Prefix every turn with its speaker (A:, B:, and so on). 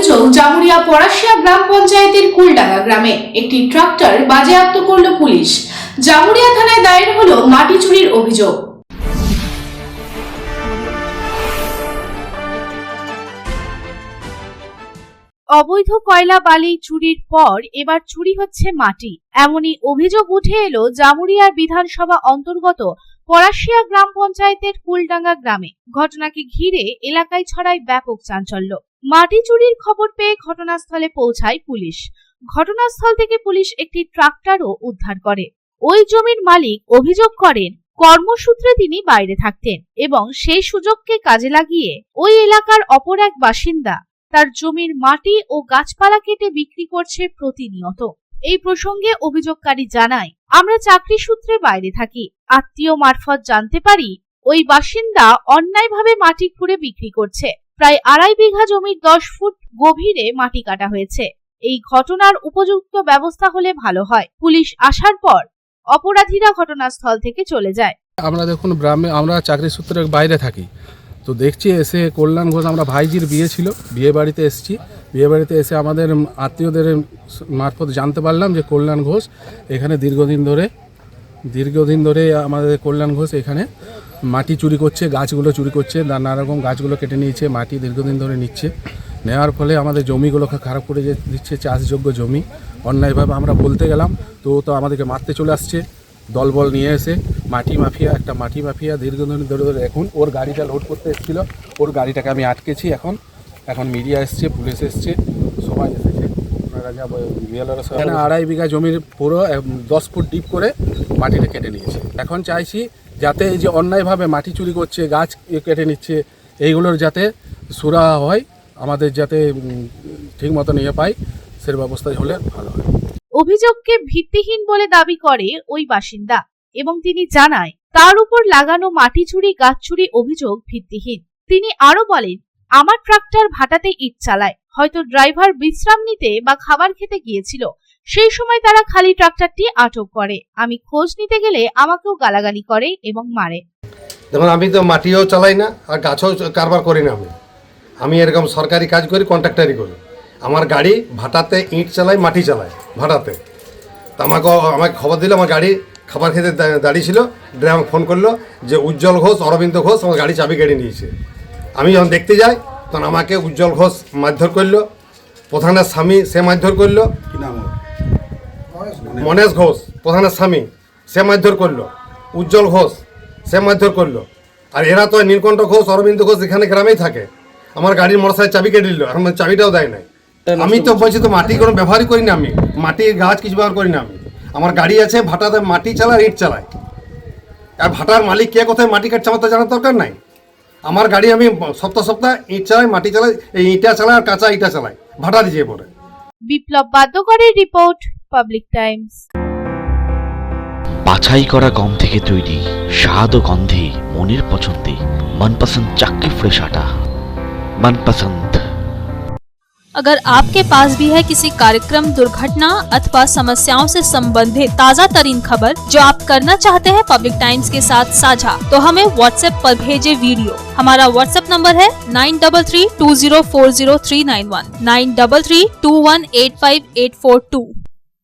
A: অভিযোগ জামুরিয়া পরাশিয়া গ্রাম পঞ্চায়েতের কুলডাঙ্গা গ্রামে একটি ট্রাক্টর বাজেয়াপ্ত করল পুলিশ। জামুরিয়া থানায় দায়ের হলো মাটি চুরির অভিযোগ। অবৈধ কয়লা বালি চুরির পর এবার চুরি হচ্ছে মাটি, এমনই অভিযোগ উঠে এলো জামুরিয়ার বিধানসভা অন্তর্গত পরাশিয়া গ্রাম পঞ্চায়েতের কুলডাঙ্গা গ্রামে। ঘটনাকে ঘিরে এলাকায় ছড়ায় ব্যাপক চাঞ্চল্য। মাটি চুরির খবর পেয়ে ঘটনাস্থলে পৌঁছায় পুলিশ। ঘটনাস্থল থেকে পুলিশ একটি ট্রাক্টরও উদ্ধার করে। ওই জমির মালিক অভিযোগ করেন, কর্মসূত্রে তিনি বাইরে থাকতেন এবং সেই সুযোগকে কাজে লাগিয়ে ওই এলাকার অপর এক বাসিন্দা তার জমির মাটি ও গাছপালা কেটে বিক্রি করছে প্রতিনিয়ত। এই প্রসঙ্গে অভিযোগকারী জানায়, আমরা চাকরি সূত্রে বাইরে থাকি, আত্মীয় মারফত জানতে পারি ওই বাসিন্দা অন্যায়ভাবে মাটি খুঁড়ে বিক্রি করছে। প্রায় 2.5 বিঘা জমির 10 ফুট গভীরে মাটি কাটা হয়েছে। এই ঘটনার উপযুক্ত ব্যবস্থা হলে ভালো হয়। পুলিশ আসার পর অপরাধীরা ঘটনাস্থল থেকে চলে যায়।
B: আমরা দেখুন গ্রামে আমরা চাকরি সূত্রে বাইরে থাকি, তো দেখছি এসে কল্যাণ ঘোষ, আমরা ভাইজির বিয়ে ছিল, বিয়ে বাড়িতে এসেছি। বিয়ে বাড়িতে এসে আমাদের আত্মীয়দের মারফত জানতে পারলাম যে কল্যাণ ঘোষ এখানে দীর্ঘদিন ধরে আমাদের কল্যাণ ঘোষ এখানে মাটি চুরি করছে, গাছগুলো চুরি করছে, নানা রকম গাছগুলো কেটে নিয়েছে, মাটি দীর্ঘদিন ধরে নিচ্ছে। নেওয়ার ফলে আমাদের জমিগুলোকে খারাপ করে দিচ্ছে, চাষযোগ্য জমি। অন্যায়ভাবে আমরা বলতে গেলাম তো আমাদেরকে মারতে চলে আসছে দলবল নিয়ে এসে। মাটি মাফিয়া দীর্ঘদিন ধরে এখন ওর গাড়িটা লোড করতে এসেছিলো, ওর গাড়িটাকে আমি আটকেছি। এখন মিডিয়া এসছে, পুলিশ এসছে, সবাই এসেছে। এখানে 2.5 বিঘা জমির পুরো 10 ফুট ডিপ করে মাটিটা কেটে নিয়েছে। এখন চাইছি যাতে এই যে অন্যায়ভাবে মাটি চুরি করছে, গাছ কেটে নিচ্ছে, এইগুলোর যাতে সুরা হয়, আমাদের যাতে ঠিক মতো নিয়ে পাই, সে ব্যবস্থা হলে ভালো হয়।
A: অভিযোগকে ভিত্তিহীন বলে দাবি করে ওই বাসিন্দা এবং তিনি জানায় তার উপর লাগানো মাটি চুরি গাছ চুরি অভিযোগ ভিত্তিহীন। তিনি আরো বলেন, আমার ট্রাক্টর ভাটাতে ইট চালায়, হয়তো ড্রাইভার বিশ্রাম নিতে বা খাবার খেতে গিয়েছিল, সেই সময় তারা খালি ট্রাক্টরটি আটক করে। আমি খোঁজ নিতে গেলে আমাকেও গালাগালি করে এবং মারে।
C: দেখুন, আমি তো মাটিও চালাই না আর গাছও কারবার করি না। আমি এরকম সরকারি কাজ করি, কন্ট্রাক্টারি করি। আমার গাড়ি ভাটাতে ইট চালায়, মাটি চালায় ভাটাতে। তো আমাকে খবর দিল, আমার গাড়ি খাবার খেতে দাঁড়িয়েছিল, ড্রাইভার ফোন করলো যে উজ্জ্বল ঘোষ, অরবিন্দ ঘোষ আমার গাড়ি চাবি কেড়ে নিয়েছে। আমি যখন দেখতে যাই তখন আমাকে উজ্জ্বল ঘোষ মারধর করলো, প্রধানের স্বামী সে মারধর করলো, মনেশ ঘোষ প্রধানের স্বামী সে মারধর করলো, উজ্জ্বল ঘোষ সে মারধর করলো। আর এরা তো নীলকণ্ঠ ঘোষ, অরবিন্দ ঘোষ এখানে গ্রামেই থাকে। আমার গাড়ির মোটরসাইকেল চাবি কেটে দিল, এখন চাবিটাও দেয় নাই। আমি তো বলছি তো মাটি কোনো ব্যবহারই করি না, আমি মাটির গাছ কিছু ব্যবহার করি না। আমার গাড়ি আছে, ভাটাতে মাটি চালায়, ইট চালায়। আর ভাটার মালিক কে কোথায় মাটি কাটছে আমার তো জানার দরকার নাই। আমার গাড়ি আমি সপ্তাহ ইট চালাই, মাটি চালাই, এই ইটা চালাই আর কাঁচা ইটা চালাই, ভাটা দিয়ে পড়ে।
A: বিপ্লব বাদ্যকরের রিপোর্ট, পাবলিক টাইমস।
D: বাছাই করা গম থেকে তৈরি স্বাদ ও গন্ধে মনের পছন্দে मनपसंद चक्की फ्रेश आटा, मनपसंद।
E: अगर आपके पास भी है किसी कार्यक्रम, दुर्घटना अथवा समस्याओं से संबंधित ताज़ा तरीन खबर जो आप करना चाहते हैं पब्लिक टाइम्स के साथ साझा, तो हमें व्हाट्सएप पर भेजे वीडियो। हमारा व्हाट्सएप नंबर है 9332040391, 9332185842।